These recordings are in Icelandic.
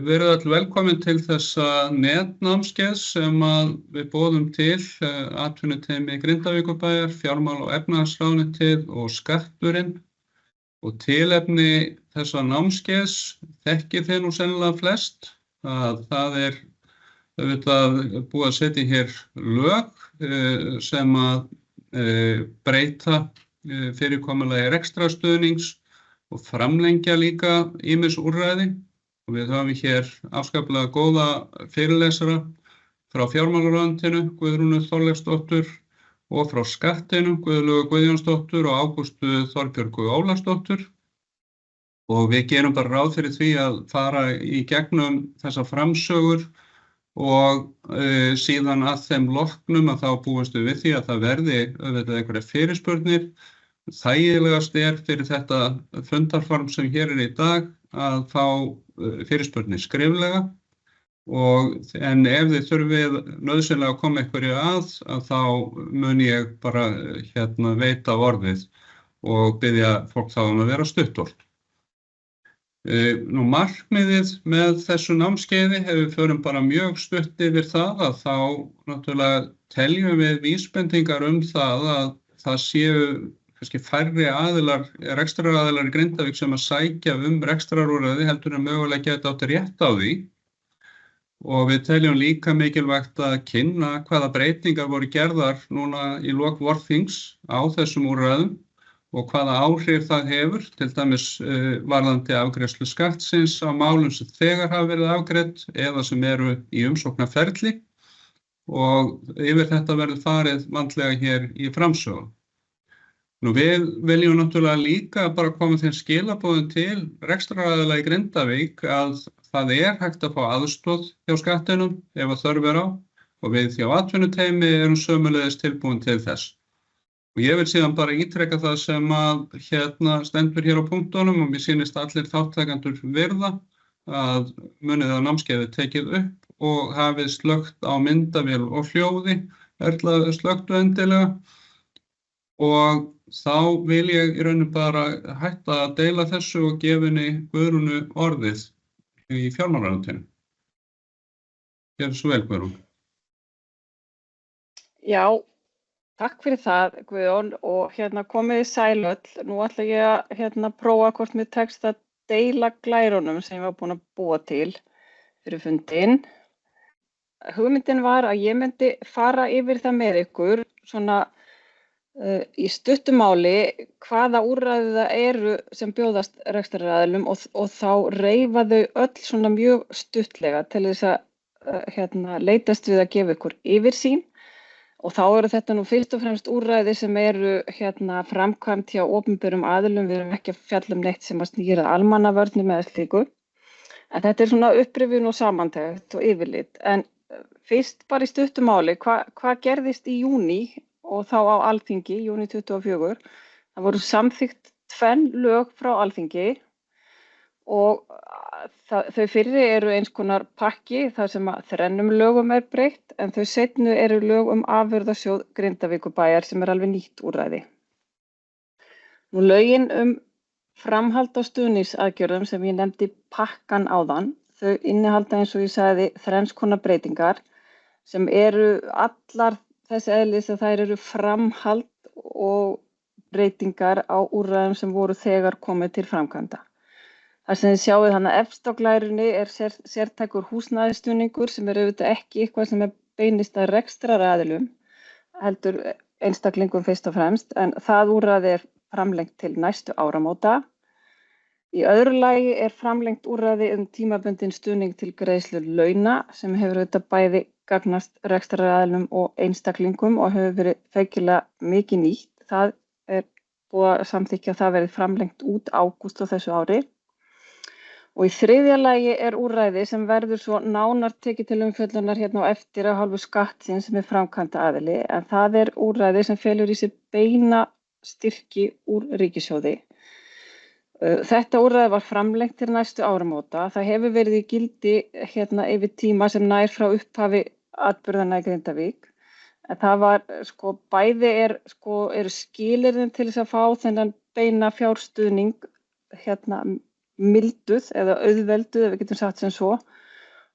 Verið öll velkomin til þessa netnámskeiðs sem að við boðum til atvinnuteymi Grindavíkurbæjar, fjármála- og efnahagsráðuneytið og Skatturinn. Og tilefni þessa námskeiðs þekkið þið nú sennilega flest að það auðvitað búið að setja hér lög sem að breyta fyrirkomulagi rekstrarstuðnings og framlengja líka ýmis úrræði. Og við höfum hér afskaplega góða fyrirlesara frá fjármálaráðuneytinu, Guðrúnu Þorleifsdóttur, og frá Skattinum, Guðlaugu Guðjónsdóttur og Ágústu Þorbjörgu Ólafsdóttur. Og við gerum bara ráð fyrir því að fara í gegnum þessa framsögur og síðan að þeim loknum að þá búumst við því að það verði auðvitað einhverjar fyrirspurnir. Þægilegast fyrir þetta fundarform sem hér í dag að fá fyrirspurnir skriflega en ef þið þurfið nauðsynlega að koma einhverju að þá mun ég bara veita orðið og biðja fólk þá að vera stuttolt. Nú markmiðið með þessu námskeiði ef við förum bara mjög stutt yfir það að þá náttúrulega teljum við vísbendingar það að það séu kannski færri rekstraraðilar í Grindavík sem að sækja rekstrarúrræði heldur en mögulega geta átt rétt á því. Og við teljum líka mikilvægt að kynna hvaða breytingar voru gerðar núna í lok vorþings á þessum úrræðum og hvaða áhrif það hefur, til dæmis varðandi afgreiðslu skattsins á málum sem þegar hafa verið afgreidd eða sem eru í umsóknarferli og yfir þetta verður farið vandlega hér í framsögu. Nú við viljum náttúrulega líka bara koma þeim skilaboðum til rekstraraðila í Grindavík að það hægt að fá aðstoð hjá Skattinum ef að þörf á og við hjá atvinnuteymi erum sömuleiðis tilbúin til þess. Og ég vil síðan bara ítreka það sem að stendur hér á punktunum og mér sýnist allir þáttakendur virða að munið að námskeiðið tekið upp og hafið slökkt á myndavél og hljóði, slökktu endilega. Og þá vil ég í rauninni bara hætta að deila þessu og gefa henni Guðrúnu orðið í fjármálaráðuneytinu. Gjörðu svo vel, Guðrún. Já, takk fyrir það, Guðjón, og komið sæl öll. Nú ætla ég að prófa hvort mér tekst að deila glærunum sem ég var búin að búa til fyrir fundinn. Hugmyndin var að ég myndi fara yfir það með ykkur svona í stuttu máli hvaða úrræði það eru sem bjóðast rekstraraðilum og þá reifa þau öll svona mjög stuttlega til þess að leitast við að gefa ykkur yfirsýn og þá eru þetta nú fyrst og fremst úrræði sem eru framkvæmd hjá opinberum aðilum, við erum ekki að fjalla neitt sem að snýra almannavörnum eða slíku. En þetta er svona upprifjun og samantekt og yfirlit. En fyrst bara í stuttu máli, hvað gerðist í júní og þá á Alþingi, júní 24, það voru samþykkt 2 lög frá Alþingi og þau fyrri eru eins konar pakki þar sem að 3 lögum breytt en þau seinnu eru lög afurðasjóð Grindavíkurbæjar sem alveg nýtt úrræði. Nú lögin framhald á stuðningsaðgerðum sem ég nefndi pakkan áðan, þau innihalda eins og ég sagði 3 konar breytingar sem eru allar þessi eðlis að þær eru framhald og breytingar á úrræðum sem voru þegar komið til framkvæmda. Það sem þið sjáið efst á glærunni sértækur húsnæðisstuðningur sem auðvitað ekki eitthvað sem beinist að rekstraraðilum, heldur einstaklingum fyrst og fremst, en það úrræði framlengt til næstu áramóta. Í öðru lagi framlengt úrræði tímabundinn stuðning til greiðslu launa sem hefur auðvitað bæði gagnast rekstraraðilum og einstaklingum og hefur verið feikilega mikið nýtt. Það búið að samþykkja að það verið framlengt út ágúst á þessu ári. Og í þriðja lagi úrræði sem verður svo nánar tekið til umfjöllunar á eftir af hálfu Skattsins sem framkvæmda aðili, en það úrræði sem felur í sér beina styrki úr ríkissjóði. Þetta úrræði var framlengt til næstu áramóta. Það hefur verið í gildi yfir tíma sem nær frá upphafi atburðanna í Grindavík. En það var bæði eru skilyrðin til þess að fá þennan beina fjárstuðning milduð eða auðvelduð, ef við getum sagt sem svo,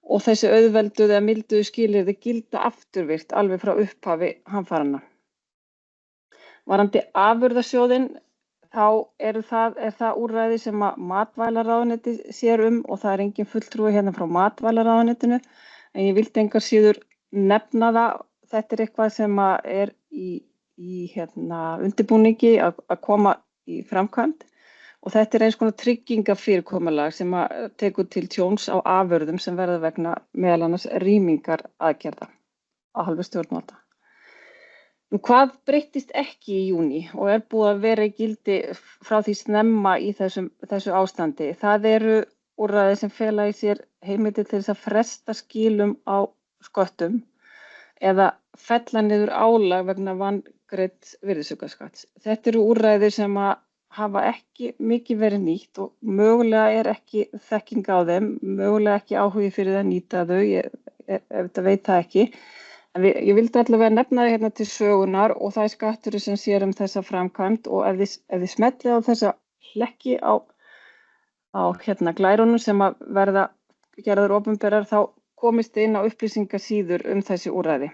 og þessi auðvelduð eða milduð skilyrði gilda afturvirkt alveg frá upphafi hamfaranna. Varðandi afurðasjóðinn, þá er það úrræði sem að matvælaráðuneytið sér og það er engin fulltrúi hérna frá matvælaráðuneytinu, en ég vildi engar síður nefna það. Þetta er eitthvað sem að er í undirbúningi að koma í framkvæmd og þetta er eins konar tryggingafyrirkomulag sem að tekur til tjóns á afurðum sem verða vegna meðal annars rýmingar aðgerða af hálfu stjórnvalda. Hvað breyttist ekki í júní og er búið að vera í gildi frá því snemma í þessu ástandi? Það eru úrræði sem fela í sér heimildir til þess að fresta skilum á sköttum eða fella niður álag vegna vangreinds virðisaukaskatts. Þetta eru úrræði sem að hafa ekki mikið verið nýtt og mögulega er ekki þekking á þeim, mögulega ekki áhugi fyrir að nýta þau, ég veit það ekki. En ég vildi allavega nefna það hérna til sögunar og það er skatturinn sem sér þessa framkvæmd og ef þið smellið á þessa hlekki á glærunum sem að verða gerðar opinberar þá komist inn á upplýsingasíður þessi úrræði.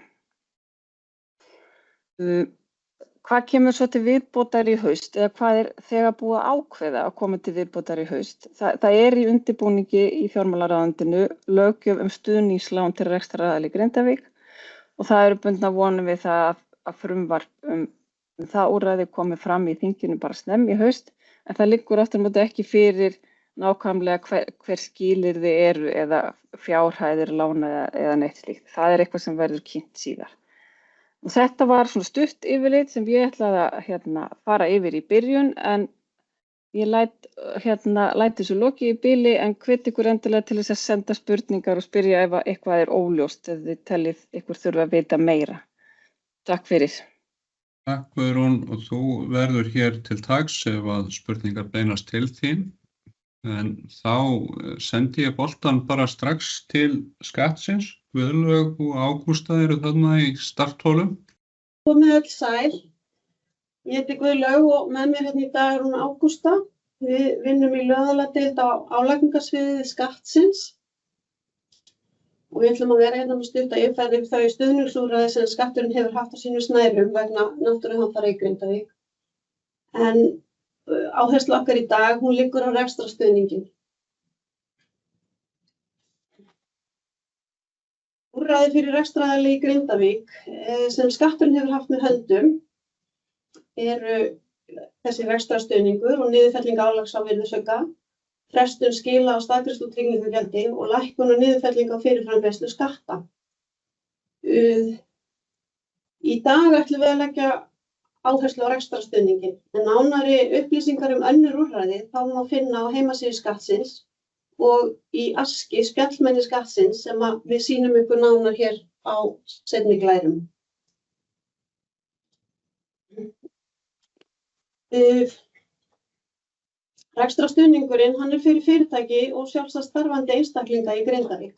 Hvað kemur svo til viðbótar í haust eða hvað er þegar búið að ákveða að koma til viðbótar í haust? Það er í undirbúningi í fjármálaráðuneytinu löggjöf stuðningslán til rekstraraðila í Grindavík og það eru bundnar vonir við það að frumvarp það úrræði komið fram í þinginu bara snemm í haust en það liggur aftur á móti ekki fyrir nákvæmlega hver skilyrði eru eða fjárhæðir lána eða neitt slíkt. Það er eitthvað sem verður kynnt síðar. Og þetta var svona stutt yfirlit sem ég ætlaði að fara yfir í byrjun en ég læt þessu lokið í bili en hvet ykkur endilega til þess að senda spurningar og spyrja ef eitthvað er óljóst eða þið teljið ykkur þurfa að vita meira. Takk fyrir. Takk Guðrún og þú verður hér til taks ef að spurningar beinast til þín. En þá sendi ég boltan bara strax til skattsins. Guðlaug og Ágústa eru þarna í starthólum. Komið öll sæl. Ég heiti Guðlaug og með mér hérna í dag er hún Ágústa. Við vinnum í lögðaladeild á álagningarsviði skattsins. Og við ætlum að vera hérna með stutta yfirferð yfir þau stuðningsúrræði sem skatturinn hefur haft á sínu snærum vegna náttúruhamfara í Grindavík. En áherslu okkar í dag, hún liggur á rekstrarstuðninginn. Úrræði fyrir rekstraraðila í Grindavík sem skatturinn hefur haft með höndum eru þessi rekstrarstuðningur og niðurfelling álags á virðisauka, frestun skila á staðgreiðslu tryggingagjaldi og lækkun og niðurfelling á fyrirframgreiðslu skatta. Í dag ætlum við að leggja áherslu á rekstrarstuðninginn, en nánari upplýsingar önnur úrræði þá má finna á heimasíðu skattsins og í aski spjallmenni skattsins sem við sýnum ykkur nánar hér á seinni glærum. Rekstrarstuðningurinn hann er fyrir fyrirtæki og sjálfstætt starfandi einstaklinga í Grindavík.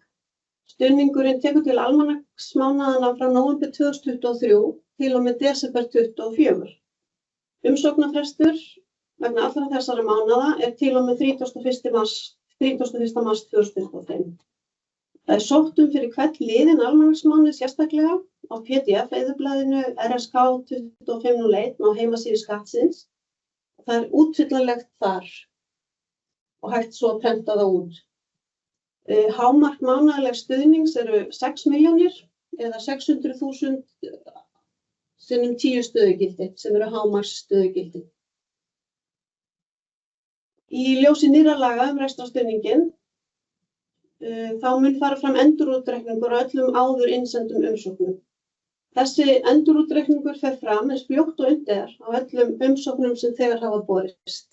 Stuðningurinn tekur til almanaksmánaðanna frá nóvember 2023 til og með desember 2024. Umsóknarfrestur vegna allra þessara mánaða er til og með 31. mars 2025. Það er sótt fyrir hvern liðinn almanaksmánuð sérstaklega á PDF-eyðublaðinu RSK 2501 á heimasíðu skattsins. Það er útfyllanlegt þar og hægt svo að prenta það út. Hámark mánaðarlegs stuðnings eru 6 milljónir eða 600.000 sinnum 10 stöðugildi sem eru hámarks stöðugildi. Í ljósi nýrra laga rekstrarstuðninginn þá mun fara fram endurútreikningur á öllum áður innsendum umsóknum. Þessi endurútreikningur fer fram eins fljótt og unnt er á öllum umsóknum sem þegar hafa borist.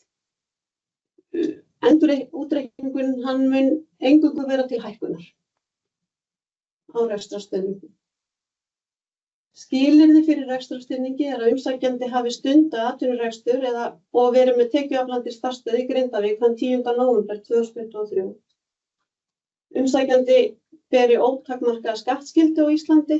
Endurútreikningurinn hann mun eingöngu vera til hækkunar á rekstrarstuðningi. Skilyrði fyrir rekstrarstuðningi er að umsækjandi hafi stundað atvinnurekstur og verið með tekjuaflandi starfsstöð í Grindavík þann 10. nóvember 2023. Umsækjandi beri ótakmarkaða skattskyldu á Íslandi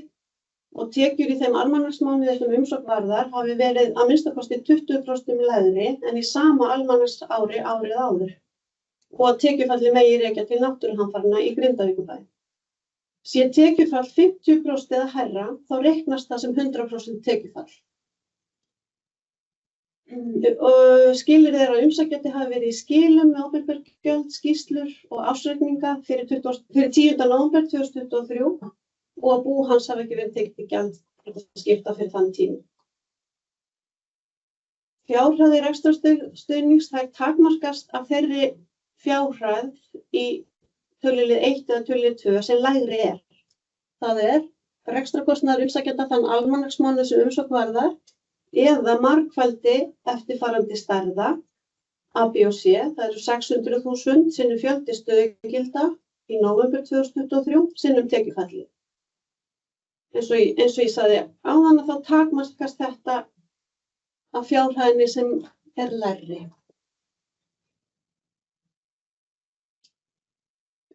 og tekjur í þeim almanaksmánuði sem umsókn varðar hafi verið að minnsta kosti 20% lægri en í sama almanaksári árið áður. og að tekjufalli megi rekja til náttúruhamfaranna í Grindavíkurbæ. Sé tekjufall 50% eða hærra, þá reiknast það sem 100% tekjufall. Og skilyrði að umsækjandi hafi verið í skilum með opinber gjöld, skýrslur og ársreikninga fyrir 10. nóvember 2023 og að bú hans hafi ekki verið tekið til gjaldskipta fyrir þann tíma. Fjárhæðir rekstrarstuðnings þær takmarkast af þeirri fjárhæð í tölulið 1 eða tölulið 2 sem lægri er. Það er rekstrarkostnaður umsækjanda þann almanaksmánuð sem umsókn varðar eða margfaldi eftirfarandi stærða A, B og C, það eru 600.000 sinnum fjöldi stöðugilda í nóvember 2023 sinnum tekjufalli. Eins og ég sagði áðan að þá takmarkast þetta af fjárhæðinni sem er lægri.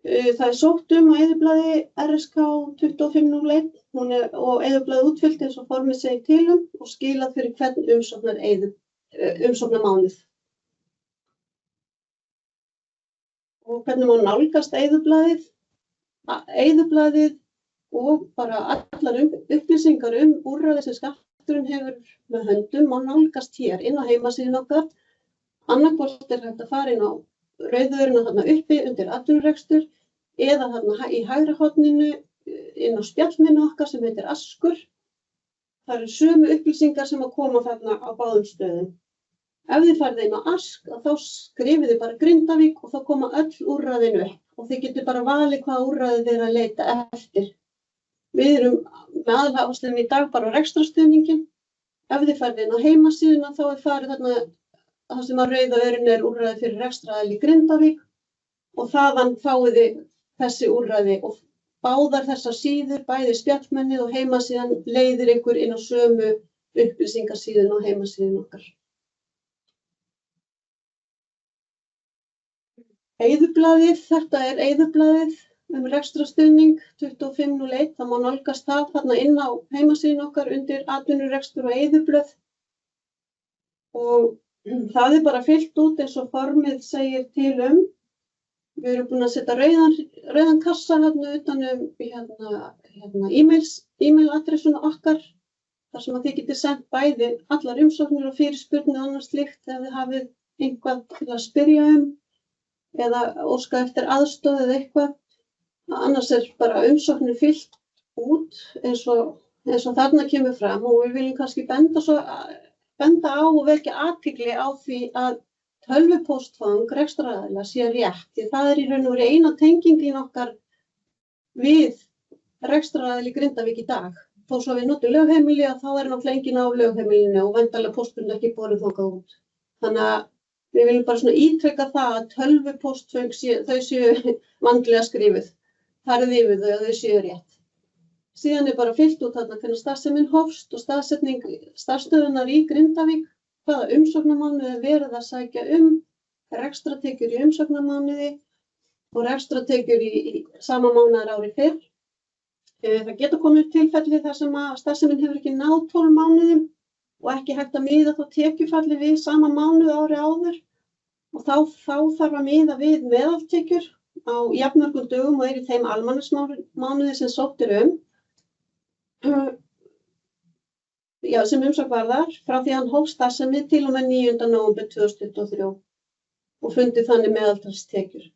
Það er sótt á eyðublaði RSK 2501 og eyðublaði útfyllt eins og formið segir til og skilað fyrir hvern umsóknarmánuð. Og hvernig má nálgast eyðublaðið? Eyðublaðið og bara allar upplýsingar úrræði sem skatturinn hefur með höndum má nálgast hér inn á heimasíðunni okkar. Annaðhvort er hægt að fara inn á rauðurinn þarna uppi undir atvinnurekstur eða þarna í hægra horninu inn á spjallmennu okkar sem heitir Askur. Það eru sömu upplýsingar sem að koma þarna á báðum stöðum. Ef þið farið inn á Ask þá skrifið þið bara Grindavík og þá koma öll úrræðin upp og þið getur bara valið hvaða úrræði þið að leita eftir. Við erum með aðalháslinn í dag bara á rekstrarstuðningin. Ef þið farið inn á heimasíðuna þá farið þarna það sem að rauða örin er úrræði fyrir rekstraraðili í Grindavík og þaðan fáið þið þessi úrræði og báðar þessar síður, bæði spjallmennið og heimasíðan leiðir ykkur inn á sömu upplýsingasíðun og heimasíðun okkar. Eyðublaðið, þetta er eyðublaðið rekstrarstuðning 2501, það má nálgast það þarna inn á heimasíðun okkar undir atvinnurekstur og eyðublöð og það er bara fyllt út eins og formið segir til Við erum búin að setja rauðan kassa hérna utan e-mail-adressuna okkar þar sem að þið getið sendt bæði allar umsóknir og fyrirspurnir og annars slíkt ef þið hafið eitthvað til að spyrja eða óska eftir aðstoð eða eitthvað. Annars er bara umsóknir fyllt út eins og þarna kemur fram og við viljum kannski benda á og vekja athygli á því að tölvupóstfang rekstraraðila sé rétt, því það er í raun og veru eina tengingin okkar við rekstraraðili í Grindavík í dag. Þó svo við notum lögheimili að þá er náttúrulega enginn á lögheimilinu og væntanlega pósturinn ekki borið þangað út. Þannig að við viljum bara svona ítreka það að tölvupóstföng þau séu vandlega skrifuð. Farið yfir þau að þau séu rétt. Síðan er bara fyllt út þarna hvernig starfsemin hófst og staðsetning starfsstöðunar í Grindavík. Hvaða umsóknarmánuði verið að sækja rekstratekjur í umsóknarmánuði og rekstratekjur í sama mánaðarári fyrr. Það geta komið tilfelli þar sem að starfsemin hefur ekki náð 12 mánuðum og ekki hægt að miða þá tekjufalli við sama mánuð ári áður og þá þarf að miða við meðaltekjur á jafnmörgum dögum og er í þeim almanaksmánuði sem sótt sem umsókn varðar frá því að hann hóf starfsemi til og með 9. nóvember 2023 og fundið þannig meðaltalstekjur.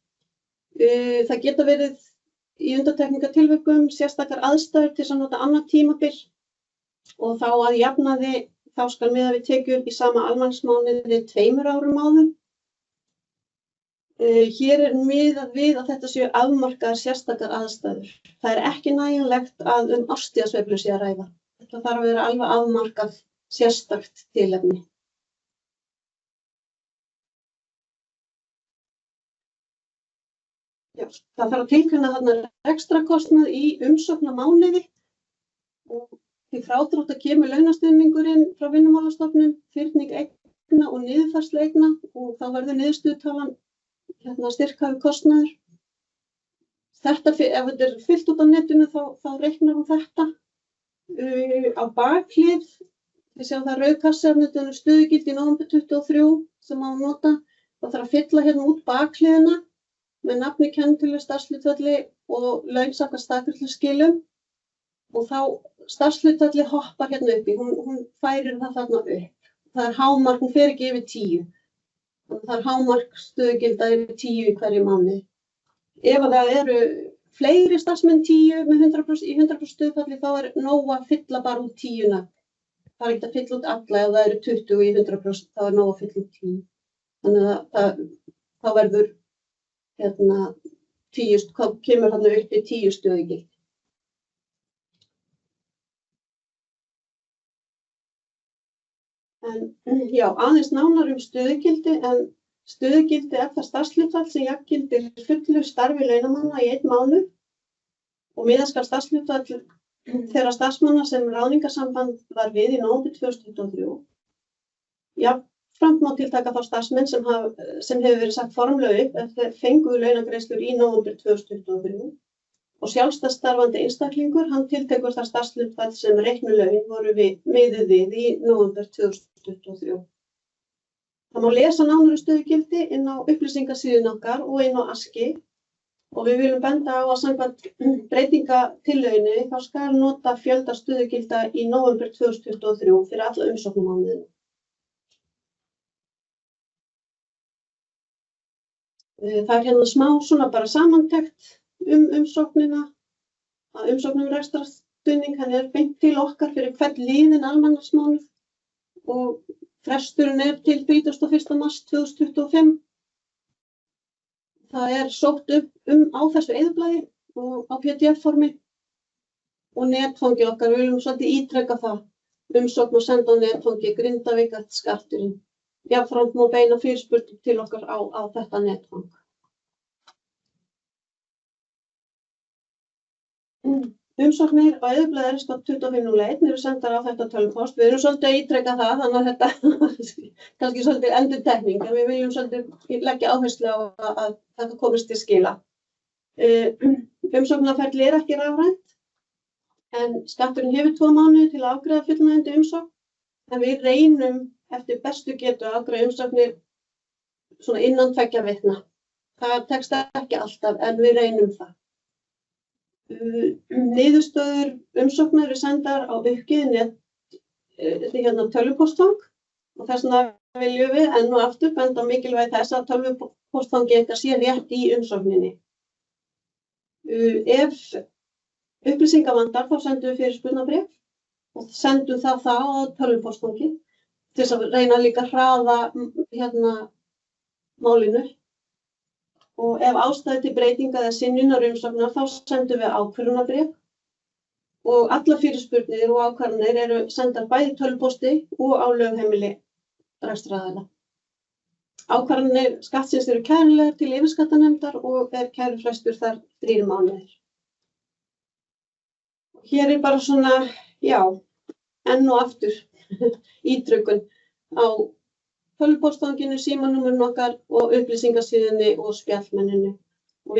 Það geta verið í undantekningartilvikum sérstakar aðstæður til að nota annað tímabil og þá að jafnaði þá skal miða við tekjur í sama almanaksmánuði 2 árum áður. Hér er miðað við að þetta séu afmarkaðar sérstakar aðstæður. Það er ekki nægjanlegt að árstíðasveiflu sé að ræða. Það þarf að vera alveg afmarkað sérstakt tilefni. Það þarf að tilgreina þarna rekstrakostnað í umsóknarmánuði og því frádráttar kemur launastuðningurinn frá Vinnumálastofnun, fyrning eigna og niðurfærslu eigna og þá verður niðurstöðutalan styrkhæfur kostnaður. Þetta, ef þetta er fyllt út á netinu þá reiknar þetta. Á bakhlið, við sjáum það rauðkassi stöðugildi í nóvember 23 sem má nota. Það þarf að fylla hérna út bakhliðina með nafni, kennitölu, starfshlutfalli og laun samkvæmt staðgreiðsluskilum og þá starfshlutfalli hoppar hérna upp í, hún færir það þarna upp. Það er hámark, hún fer ekki yfir 10. Þannig það er hámark stöðugilda yfir 10 í hverju mánuði. Ef það eru fleiri starfsmenn 10 með 100% í 100% stöðufalli þá er nóg að fylla bara út 10. Það er ekki að fylla út alla, ef það eru 20 í 100% þá er nóg að fylla út 10. Þannig að þá verður 10, kemur þarna upp í 10 stöðugild. En já, aðeins nánar stöðugildi, en stöðugildi er það starfshlutfall sem jafngildir fullu starfi launamanna í 1 mánuð og miða skal starfshlutfall þeirra starfsmanna sem ráðningarsamband var við í nóvember 2023. Jafnframt má tiltaka þá starfsmenn sem hefur verið sagt formlega upp eftir fenguðu launagreiðslur í nóvember 2023 og sjálfstætt starfandi einstaklingur, hann tiltekur það starfshlutfall sem reiknuð laun voru miðuð við í nóvember 2023. Það má lesa nánari stöðugildi inn á upplýsingasíðun okkar og inn á ASKI og við viljum benda á að samkvæmt breytingatillögunni þá skal nota fjölda stöðugilda í nóvember 2023 fyrir alla umsóknarmánuðina. Það er hérna smá svona bara samantekt umsóknina, að umsóknum rekstrarstuðning, hann er beint til okkar fyrir hvern liðinn almanaksmánuð og fresturinn er til 31. mars 2025. Það er sótt upp á þessu eyðublaði og á PDF-formi og netfangi okkar, við viljum svolítið ítreka það, umsókn og senda á netfangi Grindavík@skatturinn. Jafnframt má beina fyrirspurnum til okkar á þetta netfang. Umsóknir á eyðublaði RSK 2501 eru sendar á þetta tölvupóst. Við erum svolítið að ítreka það, þannig að þetta kannski svolítið endurtekning, en við viljum svolítið leggja áherslu á að þetta komist til skila. Umsóknarferli er ekki rafrænt, en skatturinn hefur 2 mánuði til að afgreiða fullnægjandi umsókn, en við reynum eftir bestu getu að afgreiða umsóknir svona innan 2 vikna. Það tekst ekki alltaf, en við reynum það. Niðurstöður umsóknar eru sendar á uppgiðið tölvupóstfang og þess vegna viljum við enn og aftur benda á mikilvægi þess að tölvupóstfangi ykkar sé rétt í umsókninni. Ef upplýsingar vantar þá sendum við fyrirspurnarbréf og sendum það á tölvupóstfangi til þess að reyna líka að hraða málinu. Og ef ástæði til breytinga eða synjunar umsóknar þá sendum við ákvörðunarbréf og allar fyrirspurnir og ákvarðanir eru sendar bæði tölvupósti og á lögheimili rekstraraðila. Ákvarðanir skattsins eru kæranlegar til yfirskattanefndar og er kærufrestur þar 3 mánuðir. Hér er bara svona, já, enn og aftur ítrykun á tölvupóstfanginu, símanúmerinu okkar og upplýsingasíðunni og spjallmenninu. Og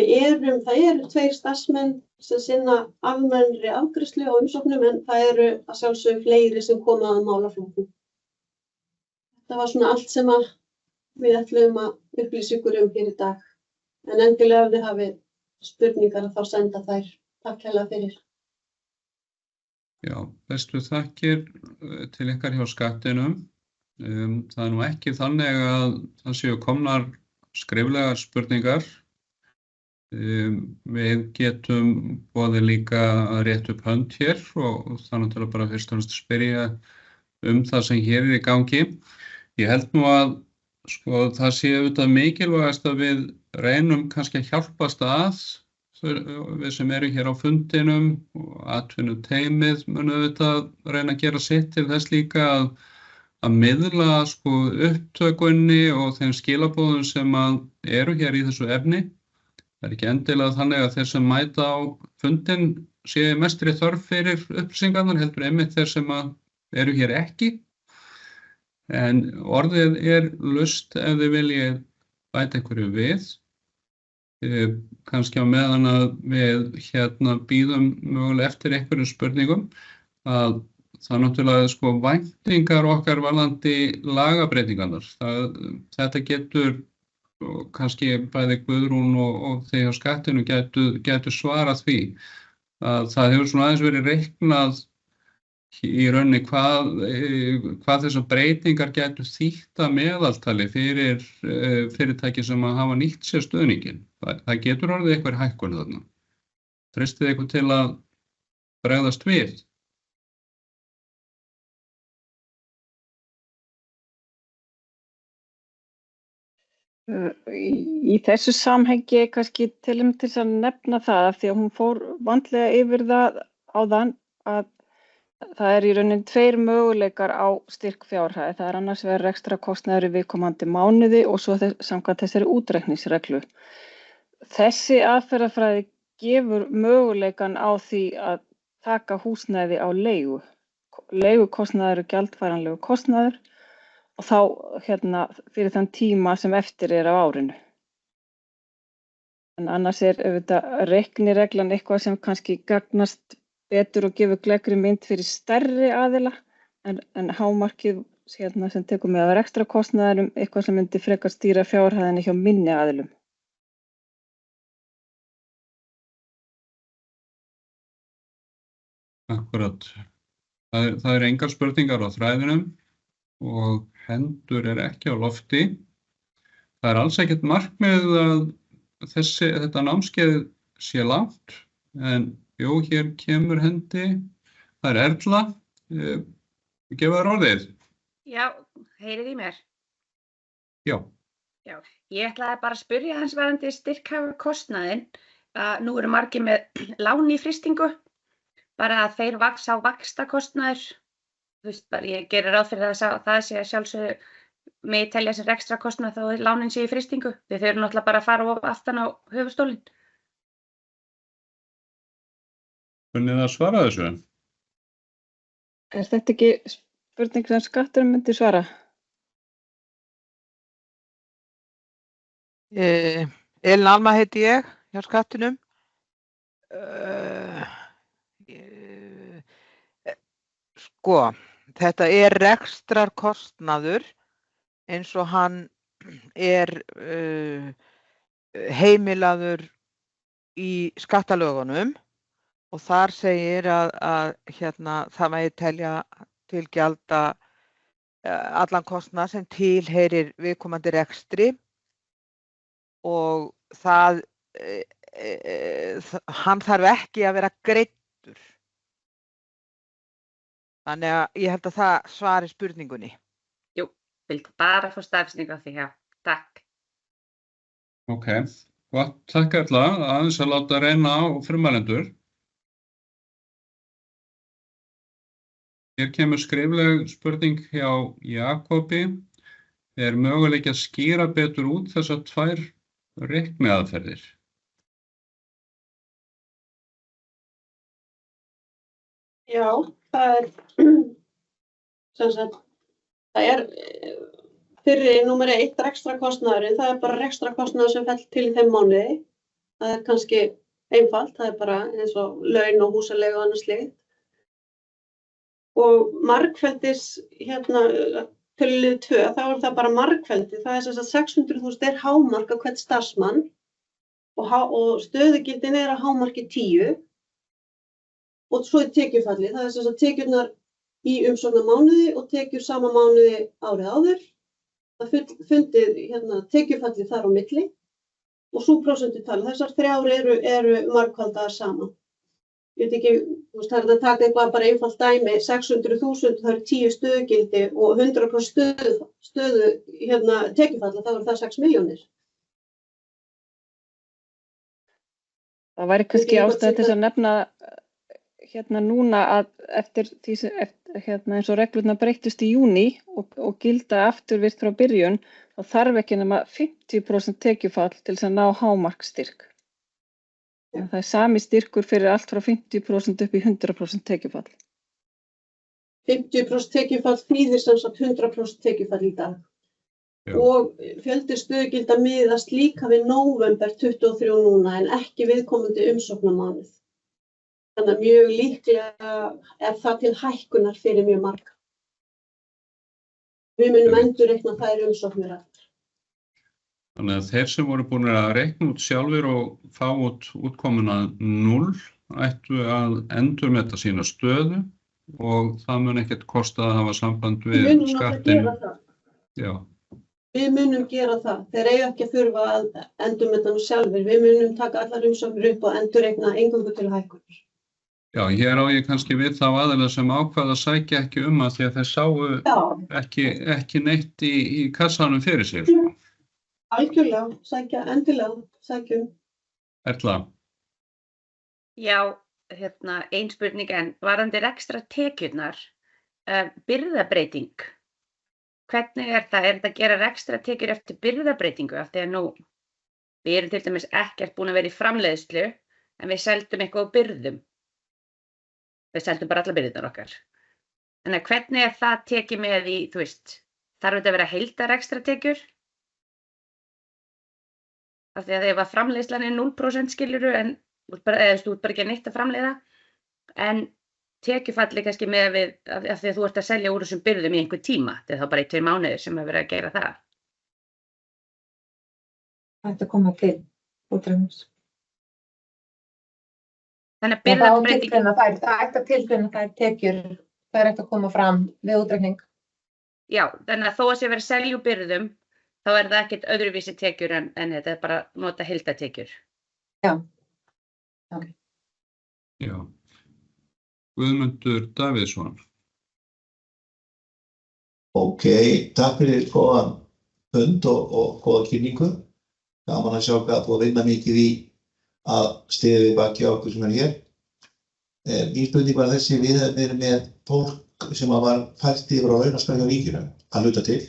það eru 2 starfsmenn sem sinna almennri afgreiðslu á umsóknum, en það eru að sjálfsögðu fleiri sem koma að málaflokkum. Þetta var svona allt sem við ætlum að upplýsa ykkur hér í dag. En endilega ef þið hafið spurningar þá senda þær. Takk hérlega fyrir. Já, bestu þakkir til ykkar hjá skattinum. Það er nú ekki þannig að það séu komnar skriflegar spurningar. Við getum boðið líka að rétta upp hönd hér og það er náttúrulega bara fyrst og fremst að spyrja það sem hér er í gangi. Ég held nú að það sé auðvitað mikilvægast að við reynum kannski að hjálpast að, við sem eru hér á fundinum og atvinnuteymið munu auðvitað reyna að gera sitt til þess líka að miðla upptökunni og þeim skilaboðum sem eru hér í þessu efni. Það er ekki endilega þannig að þeir sem mæta á fundin séu mestri þörf fyrir upplýsingarnar, heldur einmitt þeir sem eru hér ekki. En orðið er laust ef þið viljið bæta einhverju við. Kannski á meðan að við bíðum mögulega eftir einhverjum spurningum að það er náttúrulega væntingar okkar varðandi lagabreytingarnar. Þetta getur og kannski bæði Guðrún og þeir á skattinu gætu svarað því að það hefur svona aðeins verið reiknað í rauninni hvað þessar breytingar gætu þýtt að meðaltali fyrir fyrirtæki sem að hafa nýtt sér stuðninginn. Það getur orðið eitthvað hækkun þarna. Treystið þið eitthvað til að bregðast við? Í þessu samhengi kannski til að nefna það af því að hún fór vandlega yfir það áðan að það í rauninni 2 möguleikar á styrkfjárhæð. Það annars vegar rekstrarkostnaður í viðkomandi mánuði og svo samkvæmt þessari útreikningsreglu. Þessi aðferðafræði gefur möguleikan á því að taka húsnæði á leigu. Leigukostnaður og gjaldfæranlegu kostnaður og þá fyrir þann tíma sem eftir af árinu. En annars auðvitað reiknireglan eitthvað sem kannski gagnast betur og gefur gleggri mynd fyrir stærri aðila en hámarkið sem tekur með af rekstrakostnaðinum eitthvað sem myndi frekar stýra fjárhæðinni hjá minni aðilum. Akkurat. Það engar spurningar á þræðinum og hendur ekki á lofti. Það alls ekkert markmið að þetta námskeið sé langt, en jú, hér kemur hendi. Það Erla. Gefa þér orðið. Já, heyrið í mér? Já. Já, ég ætlaði bara að spyrja hans varðandi styrkhæfa kostnaðinn. Nú eru margir með lán í frystingu, bara að þeir vaxa á vaxtakostnaður. Þú veist, bara ég gerir ráð fyrir það sé að sjálfsögðu mig telja sem rekstrakostnað þá lánin sé í frystingu. Þau eru náttúrulega bara að fara aftan á höfuðstólinn. Kunnið að svara þessu? Þetta ekki spurning sem skatturinn myndi svara? Elín Alma heiti ég hjá skattinum. Sko, þetta rekstrarkostnaður eins og hann heimilaður í skattalögunum. Og þar segir að það megi telja til gjalda allan kostnað sem tilheyrir viðkomandi rekstri og hann þarf ekki að vera greiddur. Þannig að ég held að það svari spurningunni. Jú, vildi bara fá staðfestingu á því, já. Takk. Ok, gott. Takk Erla. Aðeins að láta reyna á frummælendur. Hér kemur skrifleg spurning hjá Jakobi. Möguleiki að skýra betur út þessar 2 reikniaðferðir? Já, það fyrri númer 1 rekstrakostnaðurinn, það bara rekstrakostnaður sem fell til í þeim mánuði. Það kannski einfalt, það bara eins og laun og húsaleiga og annað slíkt. Og margfeldis tölulið 2, þá það bara margfeldi. Það sem sagt 600.000 hámark á hvern starfsmann og stöðugildin að hámarki 10. Og svo tekjufalli. Það sem sagt tekjurnar í umsóknarmánuði og tekjur sama mánuði árið áður. Það fundið tekjufalli þar á milli og svo prósentutali. Þessar 3 eru margfaldaðar saman. Ég veit ekki, það að taka eitthvað bara einfalt dæmi, 600.000, það eru 10 stöðugildi og 100% stöðu tekjufalla, þá það 6 milljónir. Það væri kannski ástæða til að nefna núna að eftir því sem eins og reglurnar breyttust í júní og gilda afturvirkt frá byrjun, þá þarf ekki nema 50% tekjufall til þess að ná hámarksstyrk. Það sami styrkur fyrir allt frá 50% upp í 100% tekjufall. 50% tekjufall þýðir sem sagt 100% tekjufall í dag. Já. Og fjöldi stöðugilda miðast líka við nóvember 23 núna en ekki viðkomandi umsóknarmánuð. Þannig að mjög líklega það til hækkunar fyrir mjög marga. Við munum endurreikna þær umsóknir allar. Þannig að þeir sem voru búin að reikna út sjálfur og fá út útkomuna 0 ættu að endurmeta sína stöðu og það mun ekkert kosta að hafa samband Við við munum náttúrulega skattinn. gera það. Já, Við munum gera það. Þeir eiga ekki að þurfa að endurmeta nú sjálfur. Við munum taka allar umsóknir upp og endurreikna eingöngu til hækkunar. já, hér á ég kannski við þá aðeila sem ákvað að sækja ekki að því að þeir sáu Já, ekki neitt í kassanum fyrir sig. Sko. algjörlega, sækja, endilega, sækjum. Erla, Já, ein spurning en varðandi rekstra tekjurnar, birgðabreyting. Hvernig það? Er þetta að gera rekstra tekjur eftir birgðabreytingu? Af því að nú, við erum til dæmis ekkert búin að vera í framleiðslu, en við seldum eitthvað á birgðum. Við seldum bara alla birgðirnar okkar. Þannig að hvernig það tekið með í, þú veist, þarf þetta að vera heildar rekstra tekjur? Af því að ef að framleiðslan er 0% skilurðu, en þú ert bara ekki neitt að framleiða, en tekjufalli kannski með við, af því að þú ert að selja úr þessum birgðum í einhver tíma, þetta er þá bara í 2 mánuðir sem að vera að gera það. Þetta koma til útreiknings. Þannig að Það birgðabreyting, ætti að tilgreina þær tekjur, það ætti að koma fram við útreikning. já, þannig að þó að sé verið að selja úr birgðum, þá er það ekkert öðruvísi tekjur en þetta er bara nota heildartekjur. já. Guðmundur Davíðsson. Ok, takk fyrir góðan fund og góða kynningu. Gaman að sjá hvað búið að vinna mikið í að styðja við baki á okkur sem er hér. Mín spurning var þessi, við erum með fólk sem var fært yfir á launaskrá hjá ríkinu að hluta til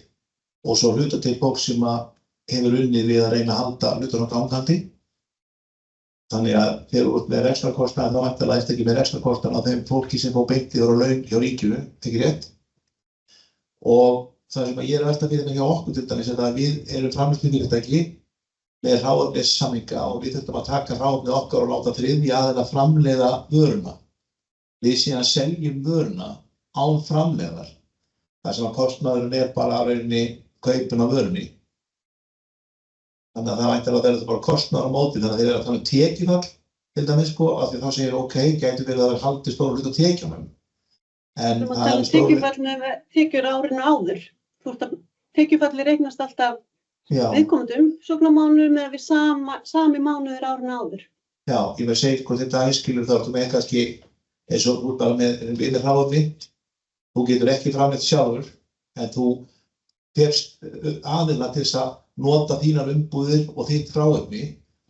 og svo hluta til fólk sem hefur unnið við að reyna að halda hlutunum gangandi. Þannig að þegar þú ert með rekstrarkostnað, þá væntanlega ekki með rekstrarkostnað á þeim fólki sem fá beint yfir á laun hjá ríkinu, ekki rétt. Og það sem ég er að velta fyrir mig hjá okkur til dæmis er að við erum framleiðslufyrirtæki með hráefnissamninga og við þurfum að taka hráefnið okkar og láta þriðja aðila framleiða vöruna. Við síðan seljum vöruna án framleiðar. Það sem að kostnaðurinn er bara að rauninni kaupin á vörunni. Þannig að það væntanlega verður bara kostnaður á móti, þannig að þeir eru að tala tekjufall til dæmis sko, af því þá segir ok, gæti verið að haldi stóru hluta tekjunum. En Við erum að tala tekjufall með tekjur árinu áður. Þú ert að tekjufalli reiknast alltaf viðkomandi umsóknarmánuður með við sami mánuður árinu áður. Já, ég verð að segja sko þetta æskilur þá ertu með kannski eins og út bara með hráefni. Þú getur ekki framleitt sjálfur, en þú fékkst aðila til þess að nota þínar umbúðir og þitt hráefni,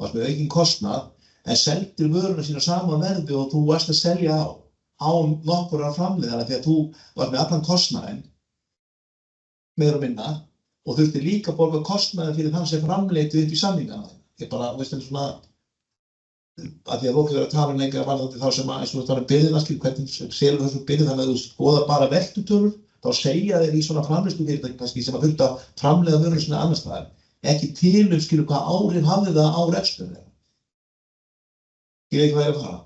varst með aukinn kostnað, en seldir vöruna sína sama verði og þú varst að selja á nokkurra framleiðara því að þú varst með allan kostnaðinn, meira og minna, og þurfti líka að borga kostnaði fyrir þann sem framleiddi upp í samningana. Ég bara, veist það svona, að því að fólk er að tala lengra varðandi þá sem eins og það byrðina, hvernig selur þessu byrði, þannig að þú skoða bara veltutölur, þá segja þeir í svona framleiðslufyrirtæki kannski sem að þurfti að framleiða vörur svona annars staðar, ekki til skilur hvað áhrif hafði það á reksturinn. Ég veit ekki hvað ég er að fara.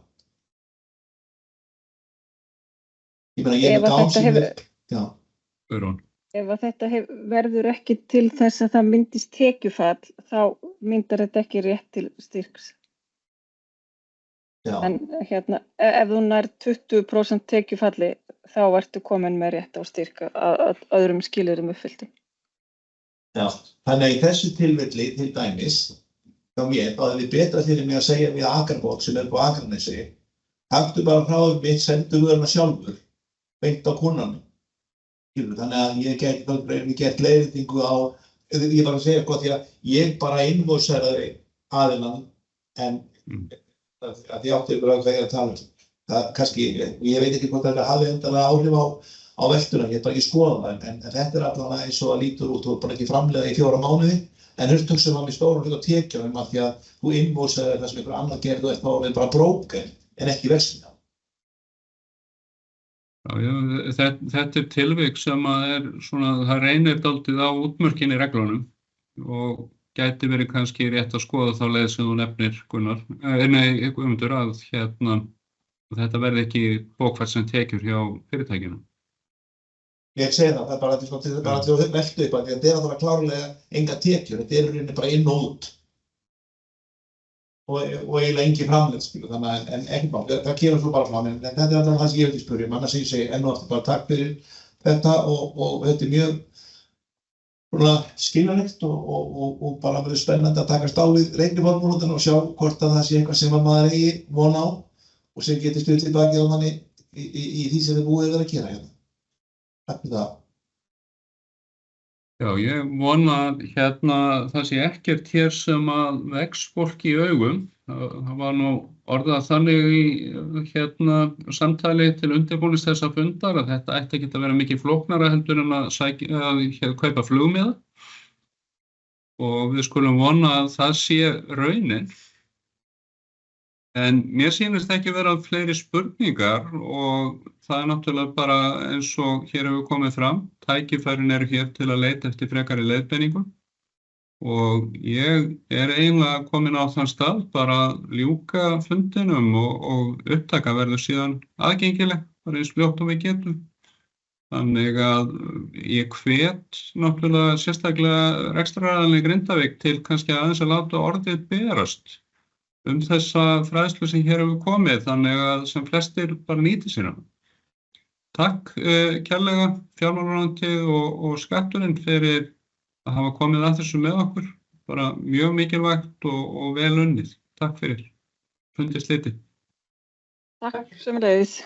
Ég meina ég er með gámsýnir. Já. Guðrún. Ef að þetta verður ekki til þess að það myndist tekjufall, þá myndar þetta ekki rétt til styrks. Já. En ef þú nær 20% tekjufalli, þá ertu komin með rétt á styrk að öðrum skilyrðum uppfylltum. Já, þannig að í þessu tilfelli til dæmis, þá er við betra fyrir mig að segja við Akrabók sem er på Akranesi, taktu bara hráefni mitt, sendu vöruna sjálfur, beint á kunnanum. Þannig að ég get leiðréttingu á, ég var að segja því að ég bara innvoisaði aðilann, en að ég átti ykkur að hvað ég er að tala um. Það kannski, ég veit ekki hvort þetta hafi endalega áhrif á veltuna, ég hef bara ekki skoðað það, en þetta er allavega eins og það lítur út, þú er bara ekki framleiða í 4 mánuði, en hugsaðu hann í stórum hluta tekjunum af því að þú innvoisaðir það sem einhver annar gerði og eitthvað orðið bara broken en ekki verslun. Já, þetta er tilvik sem að er svona, það reynir dálítið á útmörkin í reglunum og gæti verið kannski rétt að skoða þá leið sem þú nefnir, Gunnar, Guðmundur, að þetta verði ekki bókfært sem tekjur hjá fyrirtækinu. Ég segi það er bara til að velta upp, að þetta náttúrulega klárlega enga tekjur, þetta í rauninni bara inn og út. Og eiginlega engin framleiðsla, skilur, þannig að, en ekki mál, það kemur svo bara fram, en þetta það sem ég vildi spyrja, annars ég segi enn og aftur bara takk fyrir þetta og þetta mjög skiljanlegt og bara verður spennandi að takast á við reikniformúlurnar og sjá hvort að það sé eitthvað sem að maður eigi von á og sem getur stutt tilbaki á manni í því sem við búið að vera að gera hérna. Takk fyrir það. Já, ég vona að það sé ekkert hér sem að vex fólk í augum. Það var nú orðað þannig í samtali til undirbúnings þessa fundar að þetta ætti ekki að vera mikið flóknara heldur en að kaupa flugmiða. Og við skulum vona að það sé raunin. En mér sýnist ekki vera fleiri spurningar og það náttúrulega bara eins og hér hefur komið fram. Tækifærin eru hér til að leita eftir frekari leiðbeiningum og ég eiginlega komin á þann stað bara að ljúka fundinum og upptaka verður síðan aðgengileg, bara eins fljótt og við getum. Þannig að ég hvet náttúrulega sérstaklega rekstraraðilinn í Grindavík til kannski aðeins að láta orðið berast þessa fræðslu sem hér hefur komið, þannig að sem flestir bara nýti sér hana. Takk kærlega fjármálaráðuneytið og skatturinn fyrir að hafa komið að þessu með okkur. Bara mjög mikilvægt og vel unnið. Takk fyrir. Fundi slitið. Takk sömuleiðis.